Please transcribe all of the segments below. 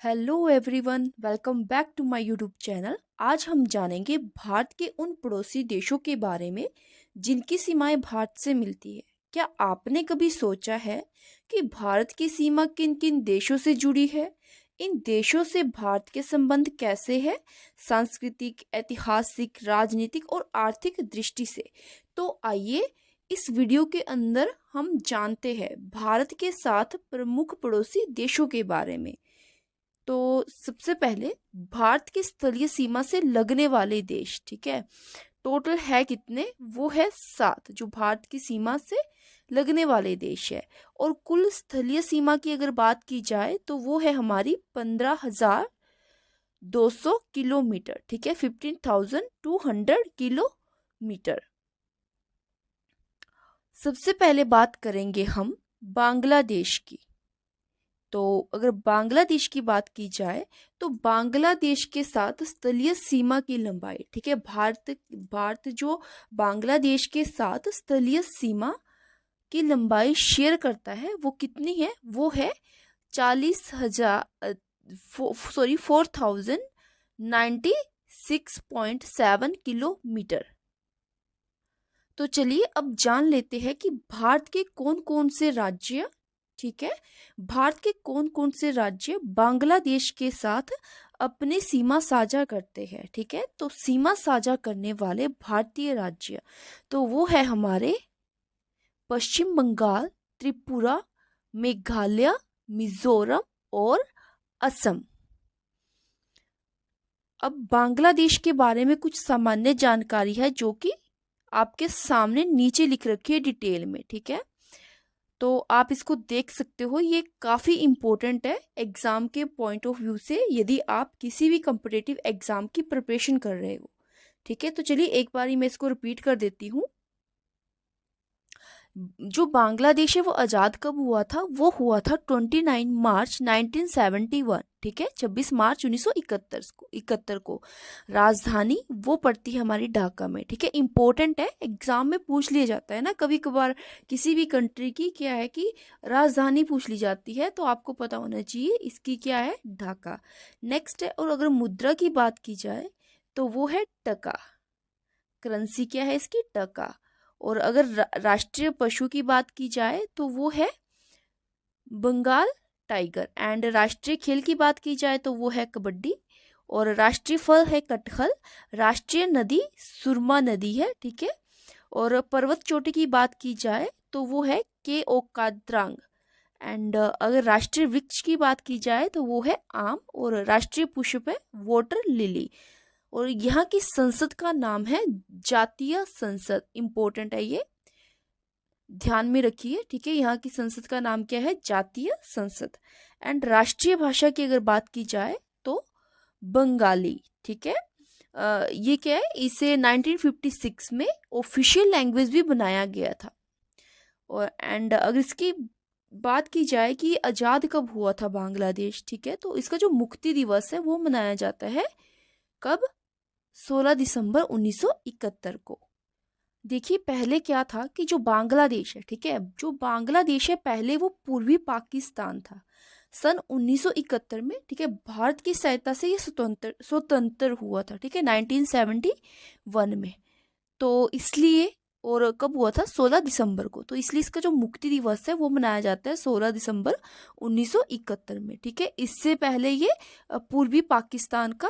Hello everyone, welcome back to my YouTube channel. आज हम जानेंगे भारत के उन पड़ोसी देशों के बारे में जिनकी सीमाएं भारत से मिलती है। क्या आपने कभी सोचा है कि भारत की सीमा किन किन देशों से जुड़ी है? इन देशों से भारत के संबंध कैसे हैं? सांस्कृतिक, ऐतिहासिक, राजनीतिक और आर्थिक दृष्टि से। तो आइए इस वीडियो के अंदर हम जानते हैं भारत के साथ प्रमुख पड़ोसी देशों के बारे में। तो सबसे पहले भारत की स्थलीय सीमा से लगने वाले देश, ठीक है। टोटल है कितने? वो है 7 जो भारत की सीमा से लगने वाले देश है। और कुल स्थलीय सीमा की अगर बात की जाए तो वो है हमारी 15,200 किलोमीटर, ठीक है, 15,200 किलोमीटर। सबसे पहले बात करेंगे हम बांग्लादेश की। तो अगर बांग्लादेश की बात की जाए तो बांग्लादेश के साथ स्थलीय सीमा की लंबाई, ठीक है, भारत जो बांग्लादेश के साथ स्थलीय सीमा की लंबाई शेयर करता है वो कितनी है? वो है 4,096.7 किलोमीटर। तो चलिए अब जान लेते हैं कि भारत के कौन कौन से राज्य, ठीक है, भारत के कौन कौन से राज्य बांग्लादेश के साथ अपनी सीमा साझा करते हैं। ठीक है, तो सीमा साझा करने वाले भारतीय राज्य तो वो है हमारे पश्चिम बंगाल, त्रिपुरा, मेघालय, मिजोरम और असम। अब बांग्लादेश के बारे में कुछ सामान्य जानकारी है जो कि आपके सामने नीचे लिख रखी है डिटेल में, ठीक है। तो आप इसको देख सकते हो, ये काफ़ी इम्पोर्टेंट है एग्ज़ाम के पॉइंट ऑफ व्यू से, यदि आप किसी भी कम्पिटिटिव एग्ज़ाम की प्रिपरेशन कर रहे हो। ठीक है, तो चलिए एक बार मैं इसको रिपीट कर देती हूँ। जो बांग्लादेश है वो आज़ाद कब हुआ था? वो हुआ था 29 मार्च 1971, ठीक है, 26 मार्च 1971 को। राजधानी वो पड़ती है हमारी ढाका में, ठीक है। इंपॉर्टेंट है, एग्जाम में पूछ लिया जाता है ना कभी कभार किसी भी कंट्री की, क्या है कि राजधानी पूछ ली जाती है, तो आपको पता होना चाहिए इसकी क्या है, ढाका। नेक्स्ट है, और अगर मुद्रा की बात की जाए तो वो है टका। करेंसी क्या है इसकी? टका। और अगर राष्ट्रीय पशु की बात की जाए तो वो है बंगाल टाइगर। एंड राष्ट्रीय खेल की बात की जाए तो वो है कबड्डी। और राष्ट्रीय फल है कटहल। राष्ट्रीय नदी सुरमा नदी है, ठीक है। और पर्वत चोटी की बात की जाए तो वो है के ओकाद्रांग। एंड अगर राष्ट्रीय वृक्ष की बात की जाए तो वो है आम। और राष्ट्रीय पुष्प है वाटर लिली। और यहाँ की संसद का नाम है जातीय संसद। इंपॉर्टेंट है ये, ध्यान में रखिए, ठीक है। यहाँ की संसद का नाम क्या है? जातीय संसद। एंड राष्ट्रीय भाषा की अगर बात की जाए तो बंगाली, ठीक है। ये क्या है, इसे 1956 में ऑफिशियल लैंग्वेज भी बनाया गया था। और एंड अगर इसकी बात की जाए कि आज़ाद कब हुआ था बांग्लादेश, ठीक है, तो इसका जो मुक्ति दिवस है वो मनाया जाता है कब? 16 दिसंबर 1971 को। देखिए पहले क्या था कि जो बांग्लादेश है, ठीक है, जो बांग्लादेश है पहले वो पूर्वी पाकिस्तान था। सन 1971 में, ठीक है, भारत की सहायता से ये स्वतंत्र हुआ था, ठीक है, 1971 में। तो इसलिए, और कब हुआ था? 16 दिसंबर को। तो इसलिए इसका जो मुक्ति दिवस है वो मनाया जाता है 16 दिसंबर 1971 में, ठीक है। इससे पहले ये पूर्वी पाकिस्तान का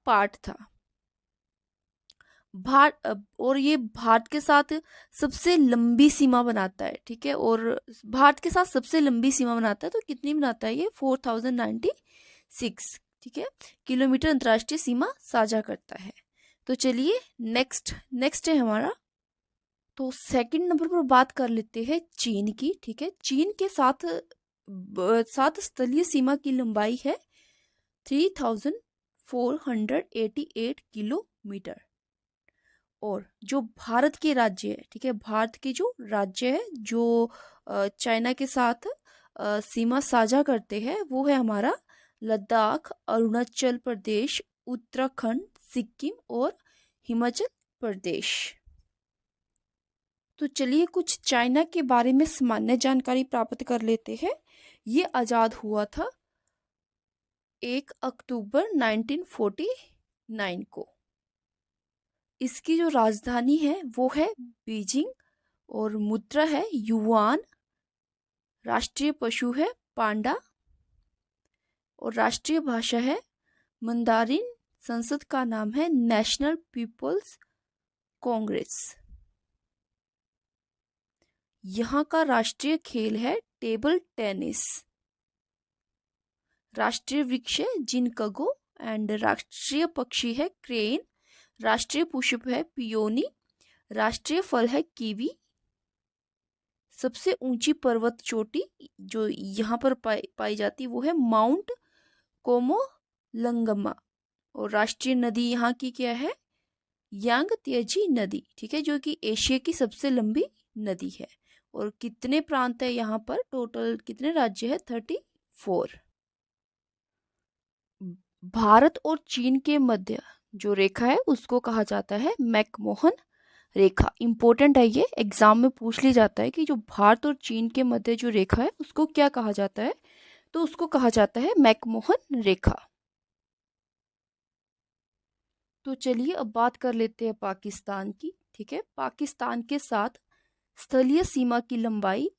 पार्ट था। और ये भारत के साथ सबसे लंबी सीमा बनाता है, ठीक है। और भारत के साथ सबसे लंबी सीमा बनाता है, तो कितनी बनाता है ये? 4096, ठीक है, किलोमीटर अंतर्राष्ट्रीय सीमा साझा करता है। तो चलिए नेक्स्ट है हमारा। तो सेकंड नंबर पर बात कर लेते हैं चीन की, ठीक है। चीन के साथ स्थलीय सीमा की लंबाई है 3,488 किलोमीटर। और जो भारत के राज्य है, ठीक है, भारत के जो राज्य है जो चाइना के साथ सीमा साझा करते हैं वो है हमारा लद्दाख, अरुणाचल प्रदेश, उत्तराखंड, सिक्किम और हिमाचल प्रदेश। तो चलिए कुछ चाइना के बारे में सामान्य जानकारी प्राप्त कर लेते हैं। ये आज़ाद हुआ था 1 अक्टूबर 1949 को। इसकी जो राजधानी है वो है बीजिंग और मुद्रा है युआन। राष्ट्रीय पशु है पांडा और राष्ट्रीय भाषा है मंदारिन। संसद का नाम है नेशनल पीपल्स कांग्रेस। यहाँ का राष्ट्रीय खेल है टेबल टेनिस। राष्ट्रीय वृक्ष है जिनकगो एंड राष्ट्रीय पक्षी है क्रेन। राष्ट्रीय पुष्प है पियोनी। राष्ट्रीय फल है कीवी। सबसे ऊंची पर्वत चोटी जो यहाँ पर पाई जाती वो है माउंट कोमोलंगमा। और राष्ट्रीय नदी यहाँ की क्या है? यांग त्यजी नदी, ठीक है, जो कि एशिया की सबसे लंबी नदी है। और कितने प्रांत है यहाँ पर? टोटल कितने राज्य है? 34। भारत और चीन के मध्य जो रेखा है उसको कहा जाता है मैकमोहन रेखा। इंपॉर्टेंट है ये, एग्जाम में पूछ ली जाता है कि जो भारत और चीन के मध्य जो रेखा है उसको क्या कहा जाता है, तो उसको कहा जाता है मैकमोहन रेखा। तो चलिए अब बात कर लेते हैं पाकिस्तान की, ठीक है। पाकिस्तान के साथ स्थलीय सीमा की लंबाई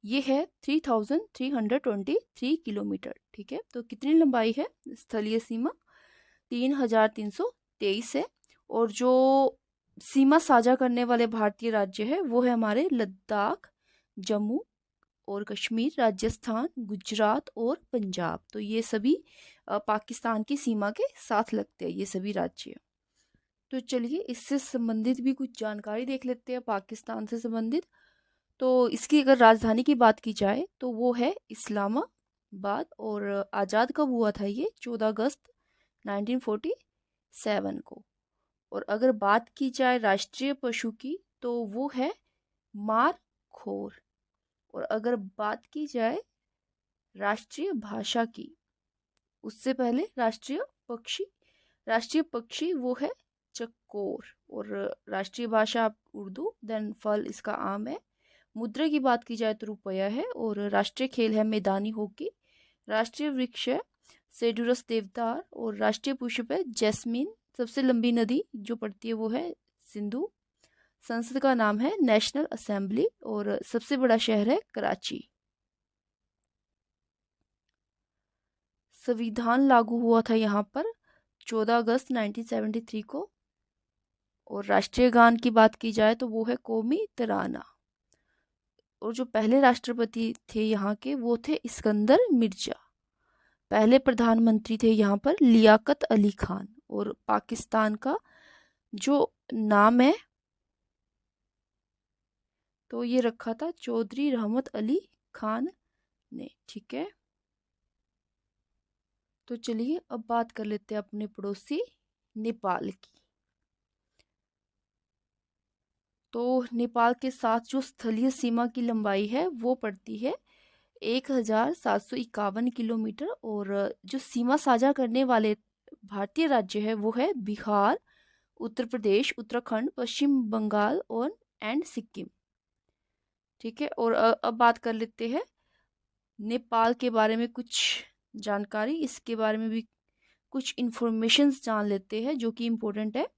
ये है 3323 किलोमीटर, ठीक है। तो कितनी लंबाई है स्थलीय सीमा? 3323 है। और जो सीमा साझा करने वाले भारतीय राज्य है वो है हमारे लद्दाख, जम्मू और कश्मीर, राजस्थान, गुजरात और पंजाब। तो ये सभी पाकिस्तान की सीमा के साथ लगते हैं, ये सभी राज्य। तो चलिए इससे संबंधित भी कुछ जानकारी देख लेते हैं पाकिस्तान से संबंधित। तो इसकी अगर राजधानी की बात की जाए तो वो है इस्लामाबाद। और आज़ाद कब हुआ था? ये 14 अगस्त 1947 को। और अगर बात की जाए राष्ट्रीय पशु की तो वो है मार खोर। और अगर बात की जाए राष्ट्रीय भाषा की, उससे पहले राष्ट्रीय पक्षी वो है चकोर। और राष्ट्रीय भाषा उर्दू, देन फल इसका आम है। मुद्रा की बात की जाए तो रुपया है। और राष्ट्रीय खेल है मैदानी हॉकी। राष्ट्रीय वृक्ष है सेडुरस देवदार। और राष्ट्रीय पुष्प है जैस्मीन। सबसे लंबी नदी जो पड़ती है वो है सिंधु। संसद का नाम है नेशनल असेंबली। और सबसे बड़ा शहर है कराची। संविधान लागू हुआ था यहाँ पर 14 अगस्त 1973 को। और राष्ट्रीय गान की बात की जाए तो वो है कौमी तराना। और जो पहले राष्ट्रपति थे यहाँ के वो थे इस्कंदर मिर्जा। पहले प्रधानमंत्री थे यहाँ पर लियाकत अली खान। और पाकिस्तान का जो नाम है तो ये रखा था चौधरी रहमत अली खान ने, ठीक है। तो चलिए अब बात कर लेते हैं अपने पड़ोसी नेपाल की। तो नेपाल के साथ जो स्थलीय सीमा की लंबाई है वो पड़ती है 1751 किलोमीटर। और जो सीमा साझा करने वाले भारतीय राज्य है वो है बिहार, उत्तर प्रदेश, उत्तराखंड, पश्चिम बंगाल और सिक्किम, ठीक है। और अब बात कर लेते हैं नेपाल के बारे में कुछ जानकारी। इसके बारे में भी कुछ इन्फॉर्मेशंस जान लेते हैं जो कि इम्पोर्टेंट है।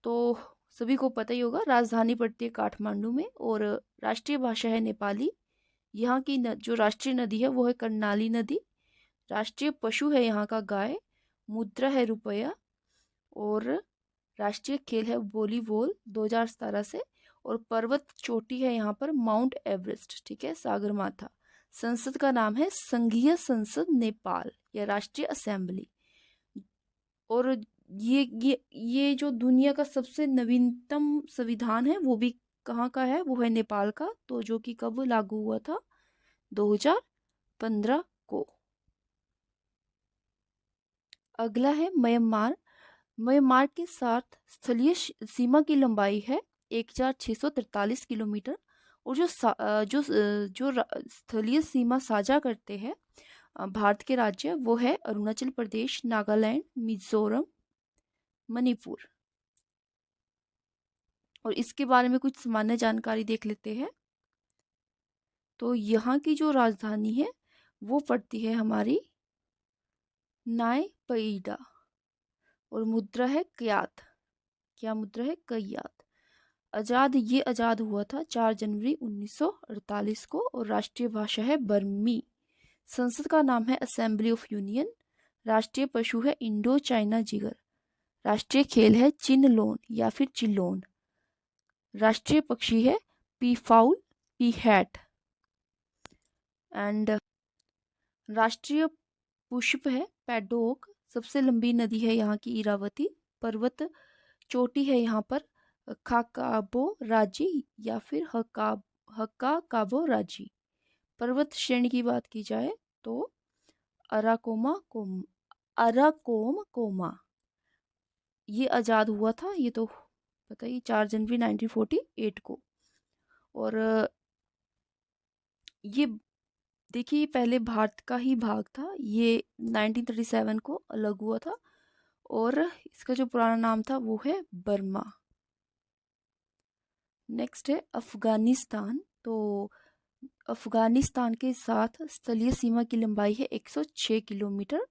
तो सभी को पता ही होगा राजधानी पड़ती है काठमांडू में। और राष्ट्रीय भाषा है नेपाली। यहाँ की जो राष्ट्रीय नदी है वो है कर्णाली नदी। राष्ट्रीय पशु है यहाँ का गाय। मुद्रा है रुपया। और राष्ट्रीय खेल है वॉलीबॉल 2017 से। और पर्वत चोटी है यहाँ पर माउंट एवरेस्ट, ठीक है, सागरमाथा। संसद का नाम है संघीय संसद नेपाल या राष्ट्रीय असेंबली। और ये जो दुनिया का सबसे नवीनतम संविधान है वो भी कहाँ का है? वो है नेपाल का। तो जो कि कब लागू हुआ था? 2015 को। अगला है म्यांमार। म्यांमार के साथ स्थलीय सीमा की लंबाई है 1643 किलोमीटर। और जो स्थलीय सीमा साझा करते हैं भारत के राज्य वो है अरुणाचल प्रदेश, नागालैंड, मिजोरम, मणिपुर। और इसके बारे में कुछ सामान्य जानकारी देख लेते हैं। तो यहाँ की जो राजधानी है वो पड़ती है हमारी नाय पैदा और मुद्रा है क्यात। क्या मुद्रा है? कयात। ये आजाद हुआ था 4 जनवरी 1948 को और राष्ट्रीय भाषा है बर्मी। संसद का नाम है असेंबली ऑफ यूनियन। राष्ट्रीय पशु है इंडो चाइना जिगर। राष्ट्रीय खेल है चिनलोन या फिर चिल्लोन। राष्ट्रीय पक्षी है पीफाउल, पीहैट। एंड राष्ट्रीय पुष्प है पैडोक। सबसे लंबी नदी है यहाँ की इरावती। पर्वत चोटी है यहाँ पर खाकाबो राजी या फिर हक्का काबो राजी। पर्वत श्रेणी की बात की जाए तो अराकोम कोमा। ये आजाद हुआ था, ये तो पता ही, 4 जनवरी 1948 को। और ये देखिए पहले भारत का ही भाग था, ये 1937 को अलग हुआ था और इसका जो पुराना नाम था वो है बर्मा। नेक्स्ट है अफगानिस्तान। तो अफगानिस्तान के साथ स्थलीय सीमा की लंबाई है 106 किलोमीटर।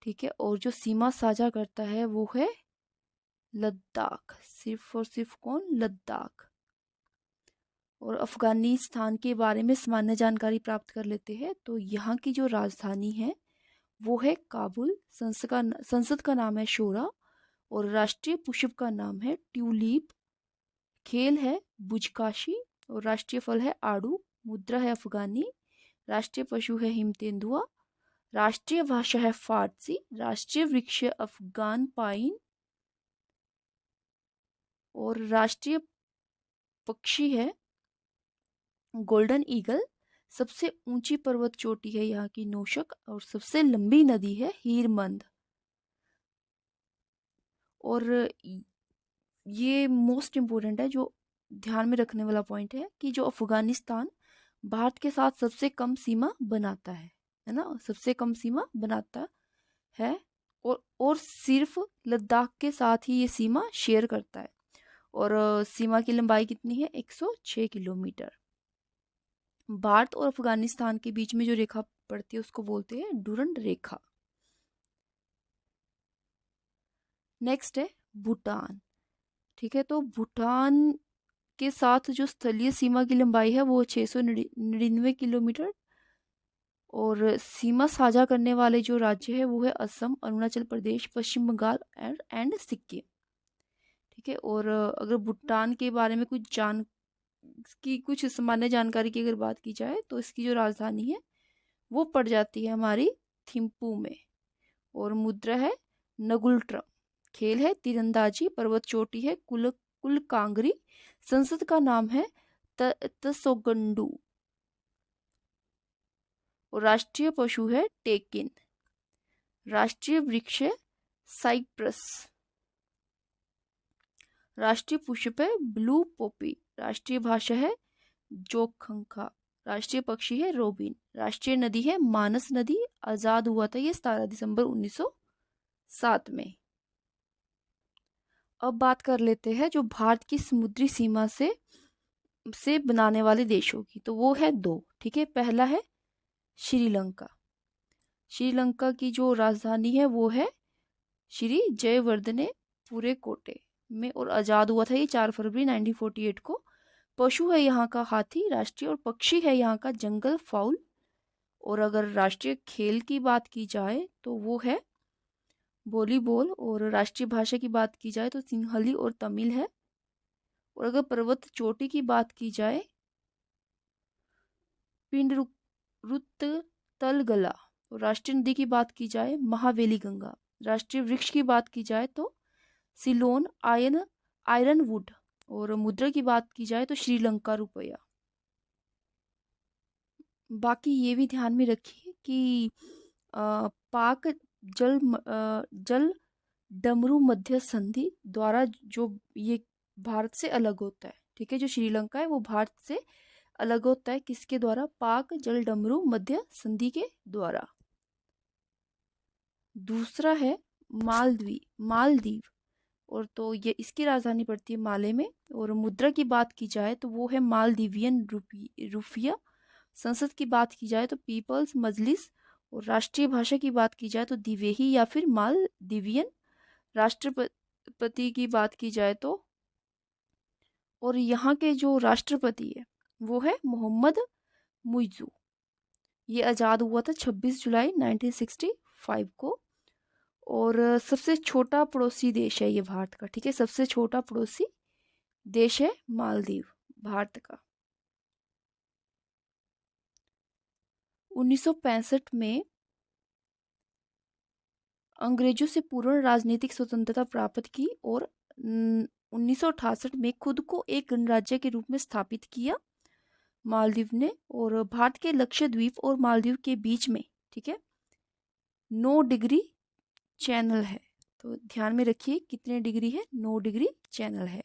ठीक है, और जो सीमा साझा करता है वो है लद्दाख। सिर्फ और सिर्फ कौन? लद्दाख। और अफगानिस्तान के बारे में सामान्य जानकारी प्राप्त कर लेते हैं। तो यहाँ की जो राजधानी है वो है काबुल। संसद का नाम है शोरा और राष्ट्रीय पुष्प का नाम है ट्यूलिप। खेल है बुजकाशी और राष्ट्रीय फल है आड़ू। मुद्रा है अफगानी। राष्ट्रीय पशु है हिम तेंदुआ। राष्ट्रीय भाषा है फारसी। राष्ट्रीय वृक्ष है अफगान पाइन और राष्ट्रीय पक्षी है गोल्डन ईगल। सबसे ऊंची पर्वत चोटी है यहाँ की नोशक और सबसे लंबी नदी है हीरमंद। और ये मोस्ट इम्पोर्टेंट है, जो ध्यान में रखने वाला पॉइंट है कि जो अफगानिस्तान भारत के साथ सबसे कम सीमा बनाता है ना, सबसे कम सीमा बनाता है और सिर्फ लद्दाख के साथ ही ये सीमा शेयर करता है। और सीमा की लंबाई कितनी है? 106 किलोमीटर। भारत और अफगानिस्तान के बीच में जो रेखा पड़ती है उसको बोलते हैं डुरंड रेखा। नेक्स्ट है भूटान। ठीक है, तो भूटान के साथ जो स्थलीय सीमा की लंबाई है वो 699 किलोमीटर और सीमा साझा करने वाले जो राज्य है वो है असम, अरुणाचल प्रदेश, पश्चिम बंगाल एंड सिक्किम। ठीक है, और अगर भूटान के बारे में कुछ सामान्य जानकारी की अगर बात की जाए तो इसकी जो राजधानी है वो पड़ जाती है हमारी थिम्पू में और मुद्रा है नगुल्ट्रम। खेल है तीरंदाजी। पर्वत चोटी है कुलकांगरी। संसद का नाम है तसोगंडू और राष्ट्रीय पशु है टेकिन। राष्ट्रीय वृक्ष है साइप्रस। राष्ट्रीय पुष्प है ब्लू पोपी। राष्ट्रीय भाषा है जोखंखा। राष्ट्रीय पक्षी है रोबिन। राष्ट्रीय नदी है मानस नदी। आजाद हुआ था ये 17 दिसंबर 1907 में। अब बात कर लेते हैं जो भारत की समुद्री सीमा से बनाने वाले देशों की। तो वो है 2। ठीक है, पहला है श्रीलंका। श्रीलंका की जो राजधानी है वो है श्री जयवर्धने पूरे कोटे में और आजाद हुआ था ये 4 फरवरी 1948 को। पशु है यहाँ का हाथी। राष्ट्रीय और पक्षी है यहाँ का जंगल फाउल। और अगर राष्ट्रीय खेल की बात की जाए तो वो है वॉलीबॉल और राष्ट्रीय भाषा की बात की जाए तो सिंहली और तमिल है। और अगर पर्वत चोटी की बात की जाए पिंडरुत तलगला। और राष्ट्रीय नदी की बात की जाए महावेली गंगा। राष्ट्रीय वृक्ष की बात की जाए तो सिलोन आयरन वुड। और मुद्रा की बात की जाए तो श्रीलंका रुपया। बाकी ये भी ध्यान में रखिए कि पाक जल डमरू मध्य संधि द्वारा जो ये भारत से अलग होता है। ठीक है, जो श्रीलंका है वो भारत से अलग होता है किसके द्वारा? पाक जल डमरू मध्य संधि के द्वारा। दूसरा है मालदीव और तो ये इसकी राजधानी पड़ती है माले में। और मुद्रा की बात की जाए तो वो है मालदीवियन रुपया। संसद की बात की जाए तो पीपल्स मजलिस और राष्ट्रीय भाषा की बात की जाए तो दिवेही या फिर मालदीवियन। राष्ट्रपति की बात की जाए तो, और यहाँ के जो राष्ट्रपति है वो है मोहम्मद मुइज़ू। ये आज़ाद हुआ था 26 जुलाई 1965 को। और सबसे छोटा पड़ोसी देश है ये भारत का, ठीक है, सबसे छोटा पड़ोसी देश है मालदीव भारत का। 1965 में अंग्रेजों से पूर्ण राजनीतिक स्वतंत्रता प्राप्त की और 1968 में खुद को एक गणराज्य के रूप में स्थापित किया मालदीव ने। और भारत के लक्षद्वीप और मालदीव के बीच में, ठीक है, 9 डिग्री चैनल है। तो ध्यान में रखिए कितने डिग्री है, 9 डिग्री चैनल है।